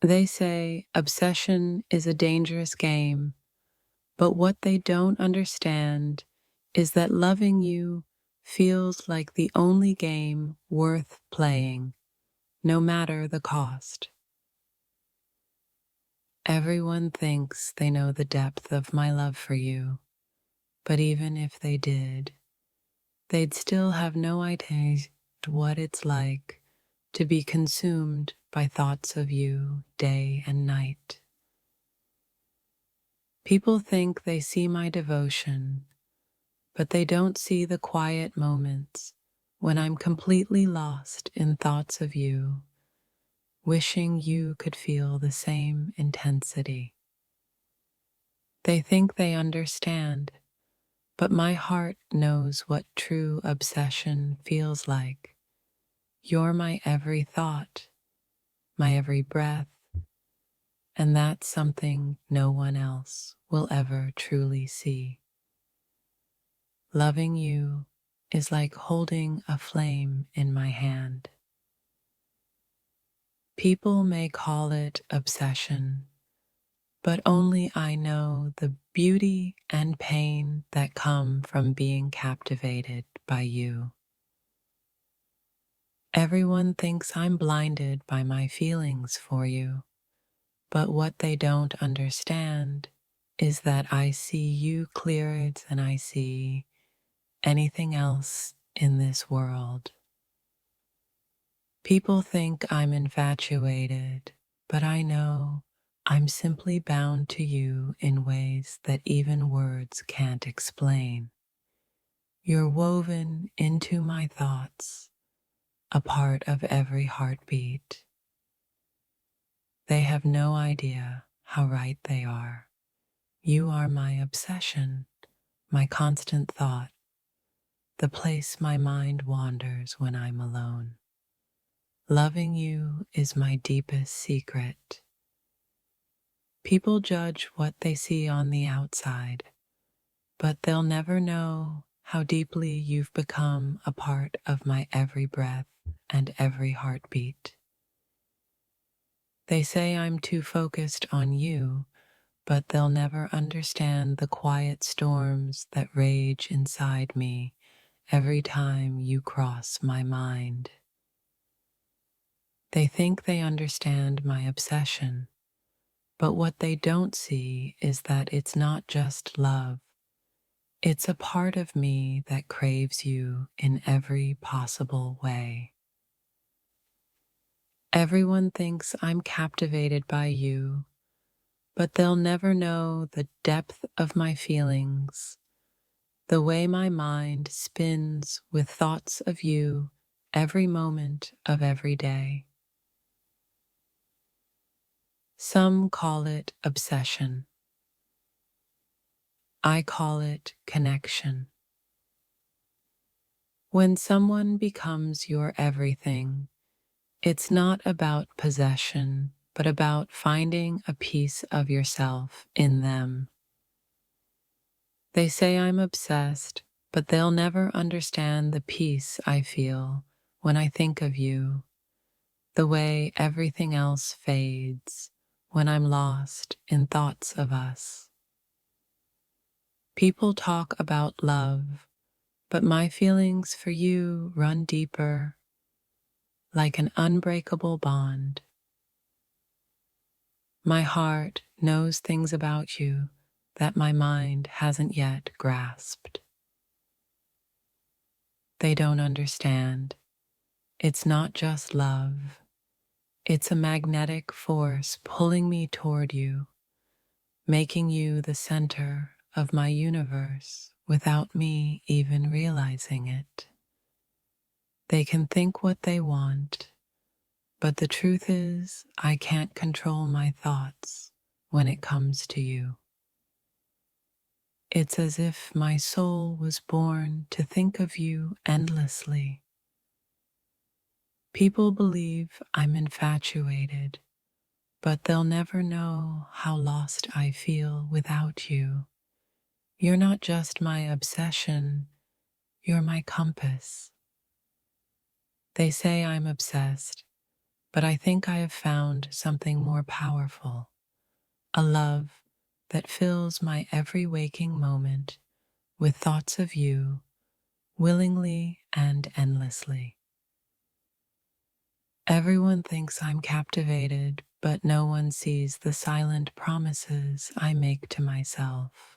They say obsession is a dangerous game, but what they don't understand is that loving you feels like the only game worth playing, no matter the cost. Everyone thinks they know the depth of my love for you, but even if they did, they'd still have no idea what it's like to be consumed by thoughts of you day and night. People think they see my devotion, but they don't see the quiet moments when I'm completely lost in thoughts of you, wishing you could feel the same intensity. They think they understand, but my heart knows what true obsession feels like. You're my every thought, my every breath, and that's something no one else will ever truly see. Loving you is like holding a flame in my hand. People may call it obsession, but only I know the beauty and pain that come from being captivated by you. Everyone thinks I'm blinded by my feelings for you, but what they don't understand is that I see you clearer than I see anything else in this world. People think I'm infatuated, but I know I'm simply bound to you in ways that even words can't explain. You're woven into my thoughts, a part of every heartbeat. They have no idea how right they are. You are my obsession, my constant thought, the place my mind wanders when I'm alone. Loving you is my deepest secret. People judge what they see on the outside, but they'll never know how deeply you've become a part of my every breath and every heartbeat. They say I'm too focused on you, but they'll never understand the quiet storms that rage inside me every time you cross my mind. They think they understand my obsession, but what they don't see is that it's not just love. It's a part of me that craves you in every possible way. Everyone thinks I'm captivated by you, but they'll never know the depth of my feelings, the way my mind spins with thoughts of you every moment of every day. Some call it obsession. I call it connection. When someone becomes your everything, it's not about possession, but about finding a piece of yourself in them. They say I'm obsessed, but they'll never understand the peace I feel when I think of you, the way everything else fades when I'm lost in thoughts of us. People talk about love, but my feelings for you run deeper, like an unbreakable bond. My heart knows things about you that my mind hasn't yet grasped. They don't understand. It's not just love. It's a magnetic force pulling me toward you, making you the center of my universe without me even realizing it. They can think what they want, but the truth is, I can't control my thoughts when it comes to you. It's as if my soul was born to think of you endlessly. People believe I'm infatuated, but they'll never know how lost I feel without you. You're not just my obsession, you're my compass. They say I'm obsessed, but I think I have found something more powerful, a love that fills my every waking moment with thoughts of you willingly and endlessly. Everyone thinks I'm captivated, but no one sees the silent promises I make to myself.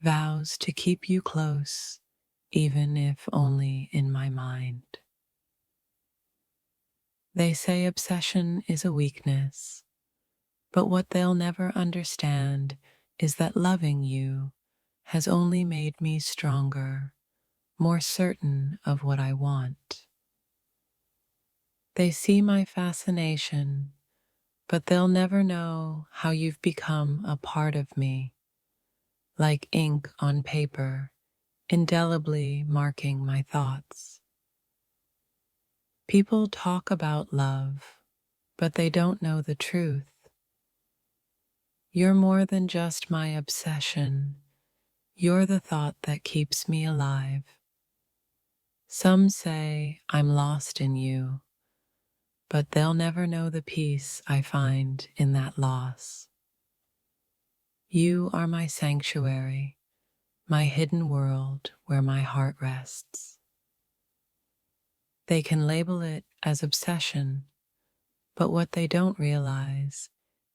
Vows to keep you close, even if only in my mind. They say obsession is a weakness, but what they'll never understand is that loving you has only made me stronger, more certain of what I want. They see my fascination, but they'll never know how you've become a part of me, like ink on paper, indelibly marking my thoughts. People talk about love, but they don't know the truth. You're more than just my obsession. You're the thought that keeps me alive. Some say I'm lost in you, but they'll never know the peace I find in that loss. You are my sanctuary, my hidden world where my heart rests. They can label it as obsession, but what they don't realize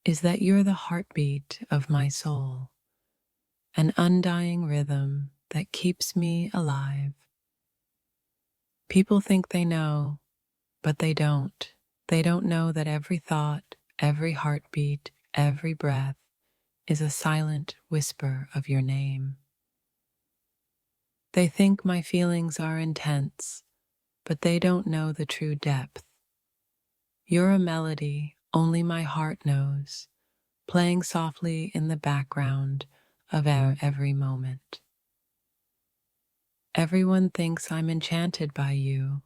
is that you're the heartbeat of my soul, an undying rhythm that keeps me alive. People think they know, but they don't. They don't know that every thought, every heartbeat, every breath is a silent whisper of your name. They think my feelings are intense, but they don't know the true depth. You're a melody only my heart knows, playing softly in the background of our every moment. Everyone thinks I'm enchanted by you,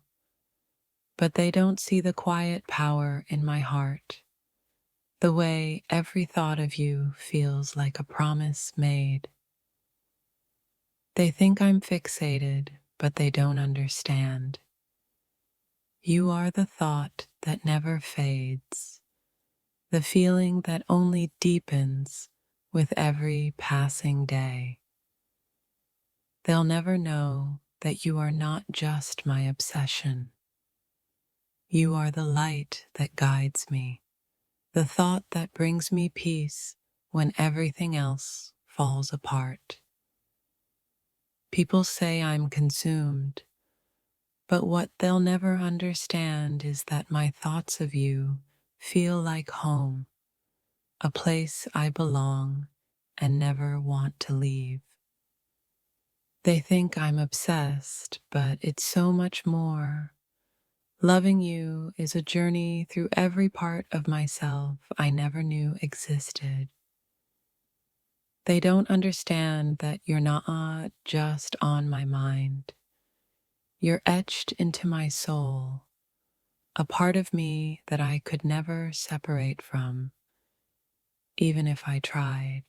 but they don't see the quiet power in my heart, the way every thought of you feels like a promise made. They think I'm fixated, but they don't understand. You are the thought that never fades, the feeling that only deepens with every passing day. They'll never know that you are not just my obsession. You are the light that guides me, the thought that brings me peace when everything else falls apart. People say I'm consumed, but what they'll never understand is that my thoughts of you feel like home, a place I belong and never want to leave. They think I'm obsessed, but it's so much more. Loving you is a journey through every part of myself I never knew existed. They don't understand that you're not just on my mind. You're etched into my soul, a part of me that I could never separate from, even if I tried.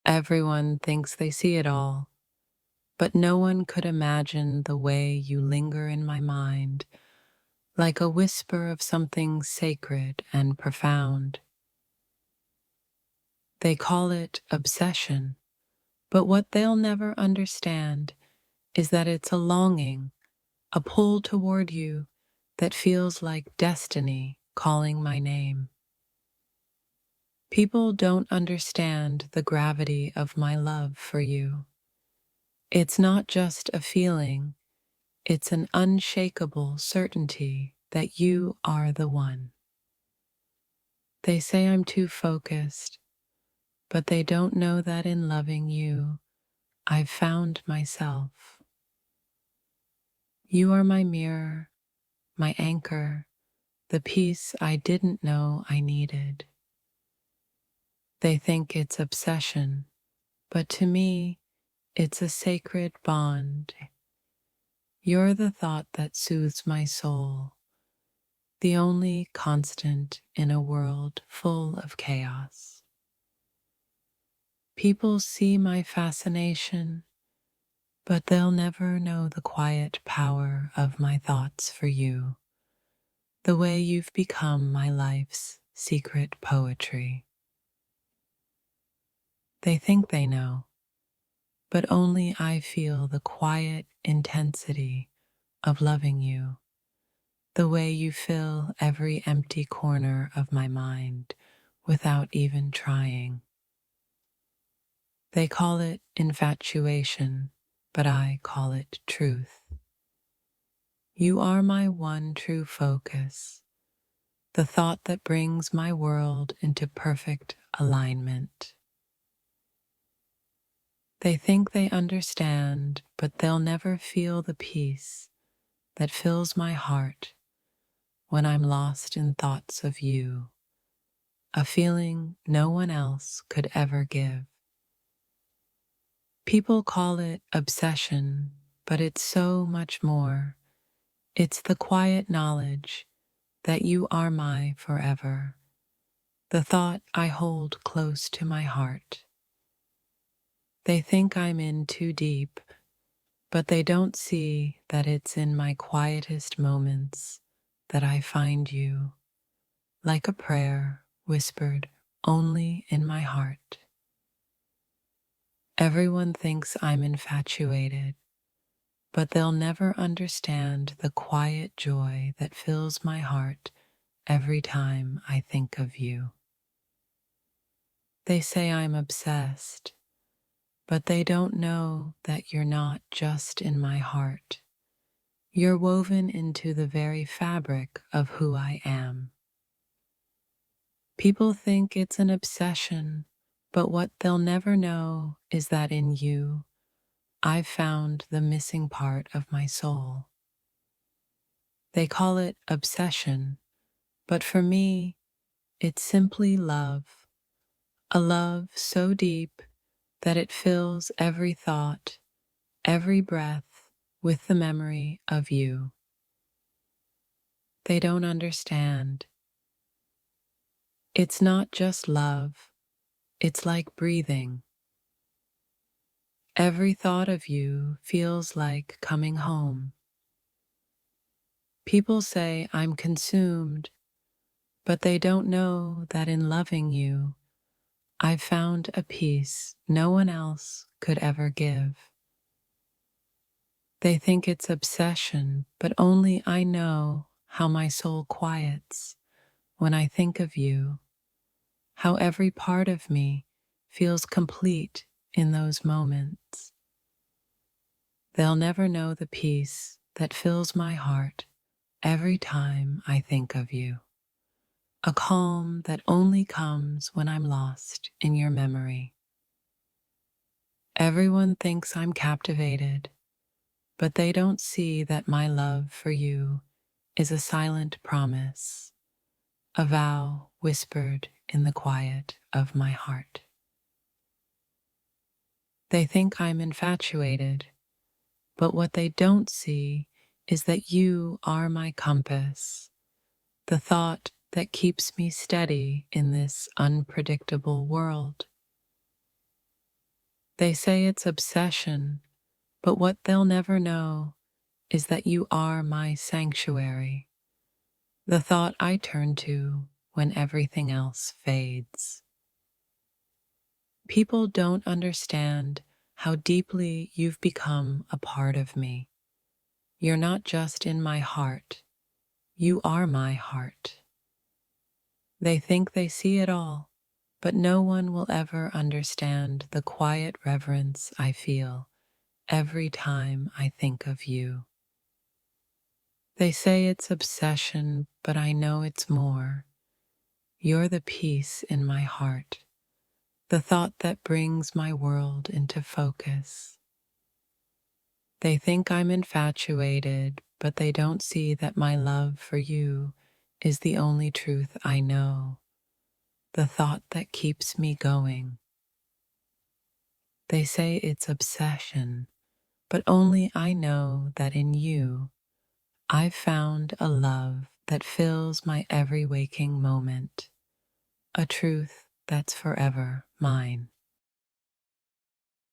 Everyone thinks they see it all, but no one could imagine the way you linger in my mind, like a whisper of something sacred and profound. They call it obsession, but what they'll never understand is that it's a longing, a pull toward you that feels like destiny calling my name. People don't understand the gravity of my love for you. It's not just a feeling, it's an unshakable certainty that you are the one. They say I'm too focused, but they don't know that in loving you, I've found myself. You are my mirror, my anchor, the peace I didn't know I needed. They think it's obsession, but to me, it's a sacred bond. You're the thought that soothes my soul, the only constant in a world full of chaos. People see my fascination, but they'll never know the quiet power of my thoughts for you, the way you've become my life's secret poetry. They think they know, but only I feel the quiet intensity of loving you, the way you fill every empty corner of my mind without even trying. They call it infatuation, but I call it truth. You are my one true focus, the thought that brings my world into perfect alignment. They think they understand, but they'll never feel the peace that fills my heart when I'm lost in thoughts of you, a feeling no one else could ever give. People call it obsession, but it's so much more. It's the quiet knowledge that you are my forever, the thought I hold close to my heart. They think I'm in too deep, but they don't see that it's in my quietest moments that I find you, like a prayer whispered only in my heart. Everyone thinks I'm infatuated, but they'll never understand the quiet joy that fills my heart every time I think of you. They say I'm obsessed, but they don't know that you're not just in my heart. You're woven into the very fabric of who I am. People think it's an obsession, but what they'll never know is that in you, I've found the missing part of my soul. They call it obsession, but for me, it's simply love. A love so deep that it fills every thought, every breath with the memory of you. They don't understand. It's not just love, it's like breathing. Every thought of you feels like coming home. People say I'm consumed, but they don't know that in loving you, I've found a peace no one else could ever give. They think it's obsession, but only I know how my soul quiets when I think of you, how every part of me feels complete in those moments. They'll never know the peace that fills my heart every time I think of you, a calm that only comes when I'm lost in your memory. Everyone thinks I'm captivated, but they don't see that my love for you is a silent promise, a vow whispered in the quiet of my heart. They think I'm infatuated, but what they don't see is that you are my compass, the thought that keeps me steady in this unpredictable world. They say it's obsession, but what they'll never know is that you are my sanctuary, the thought I turn to when everything else fades. People don't understand how deeply you've become a part of me. You're not just in my heart, you are my heart. They think they see it all, but no one will ever understand the quiet reverence I feel every time I think of you. They say it's obsession, but I know it's more. You're the peace in my heart, the thought that brings my world into focus. They think I'm infatuated, but they don't see that my love for you is the only truth I know, the thought that keeps me going. They say it's obsession, but only I know that in you, I've found a love that fills my every waking moment, a truth that's forever mine.